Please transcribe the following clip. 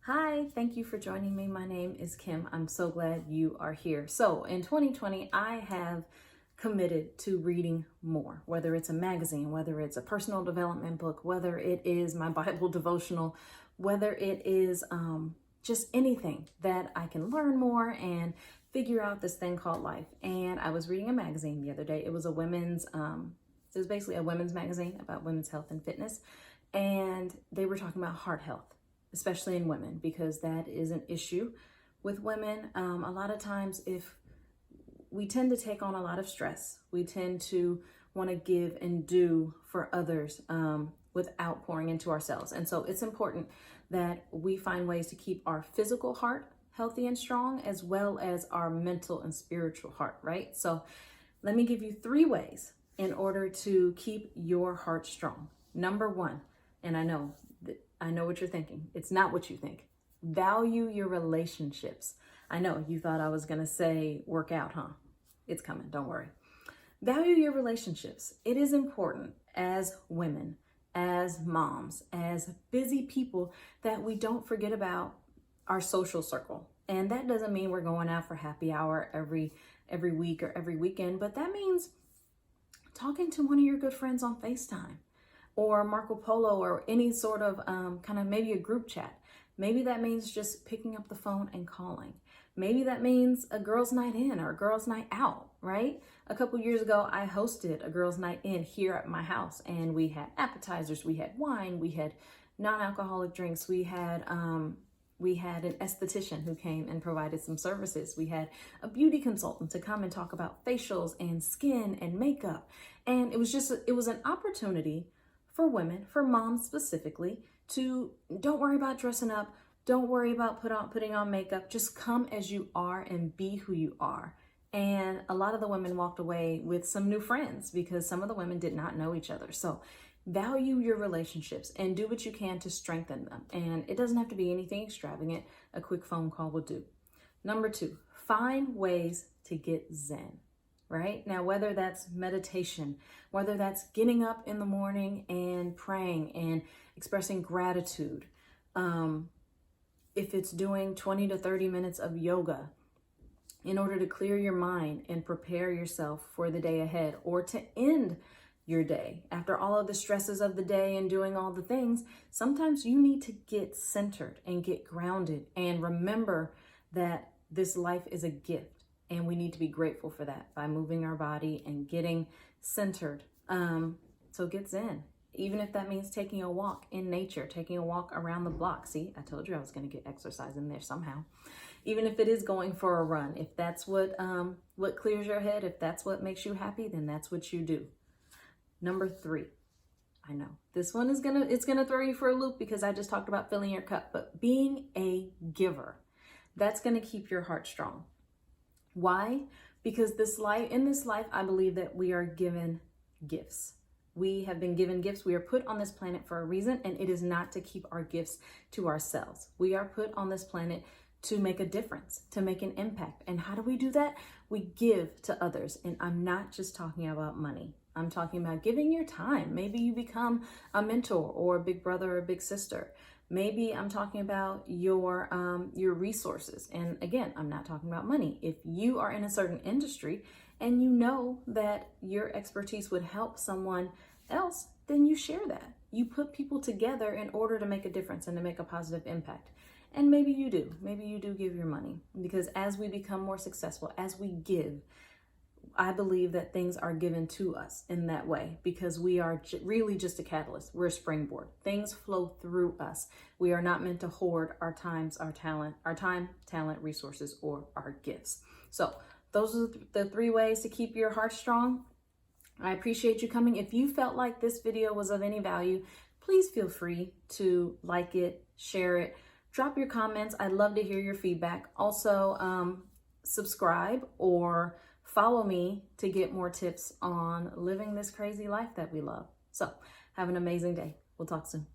Hi, thank you for joining me. My name is Kim. I'm so glad you are here. So in 2020, I have committed to reading more, whether it's a magazine, whether it's a personal development book, whether it is my Bible devotional, whether it is just anything that I can learn more and figure out this thing called life. And I was reading a magazine the other day. It was it was basically a women's magazine about women's health and fitness. And they were talking about heart health, especially in women, because that is an issue with women. A lot of times, if we tend to take on a lot of stress, we tend to want to give and do for others without pouring into ourselves. And so it's important that we find ways to keep our physical heart healthy and strong, as well as our mental and spiritual heart, right? So let me give you 3 ways in order to keep your heart strong. Number 1, and I know what you're thinking. It's not what you think. Value your relationships. I know you thought I was going to say work out, huh? It's coming. Don't worry. Value your relationships. It is important as women, as moms, as busy people that we don't forget about our social circle. And that doesn't mean we're going out for happy hour every week or every weekend, but that means talking to one of your good friends on FaceTime, or Marco Polo, or any sort of kind of maybe a group chat. Maybe that means just picking up the phone and calling. Maybe that means a girls' night in or a girls' night out, right? A couple years ago, I hosted a girls' night in here at my house, and we had appetizers, we had wine, we had non-alcoholic drinks, we had an esthetician who came and provided some services. We had a beauty consultant to come and talk about facials and skin and makeup. And it was an opportunity for women, for moms specifically, to don't worry about dressing up, don't worry about putting on makeup, just come as you are and be who you are. And a lot of the women walked away with some new friends because some of the women did not know each other. So value your relationships and do what you can to strengthen them. And it doesn't have to be anything extravagant. A quick phone call will do. Number 2, find ways to get zen. Right? Now, whether that's meditation, whether that's getting up in the morning and praying and expressing gratitude, if it's doing 20 to 30 minutes of yoga in order to clear your mind and prepare yourself for the day ahead, or to end your day after all of the stresses of the day and doing all the things, sometimes you need to get centered and get grounded and remember that this life is a gift. And we need to be grateful for that by moving our body and getting centered. So get zen. Even if that means taking a walk in nature, taking a walk around the block. See, I told you I was going to get exercise in there somehow. Even if it is going for a run, if that's what clears your head, if that's what makes you happy, then that's what you do. Number 3. I know this one is it's gonna throw you for a loop because I just talked about filling your cup, but being a giver, that's going to keep your heart strong. Why? Because in this life, I believe that we are given gifts. We have been given gifts. We are put on this planet for a reason, and it is not to keep our gifts to ourselves. We are put on this planet to make a difference, to make an impact. And how do we do that? We give to others. And I'm not just talking about money. I'm talking about giving your time. Maybe you become a mentor or a big brother or a big sister. Maybe I'm talking about your resources. And again, I'm not talking about money. If you are in a certain industry and you know that your expertise would help someone else, then you share that. You put people together in order to make a difference and to make a positive impact. And maybe you do give your money, because as we become more successful, as we give, I believe that things are given to us in that way, because we are really just a catalyst. We're a springboard. Things flow through us. We are not meant to hoard our time, talent, resources, or our gifts. So those are the 3 ways to keep your heart strong. I appreciate you coming. If you felt like this video was of any value, please feel free to like it, share it, drop your comments. I'd love to hear your feedback. Also, subscribe or follow me to get more tips on living this crazy life that we love. So have an amazing day. We'll talk soon.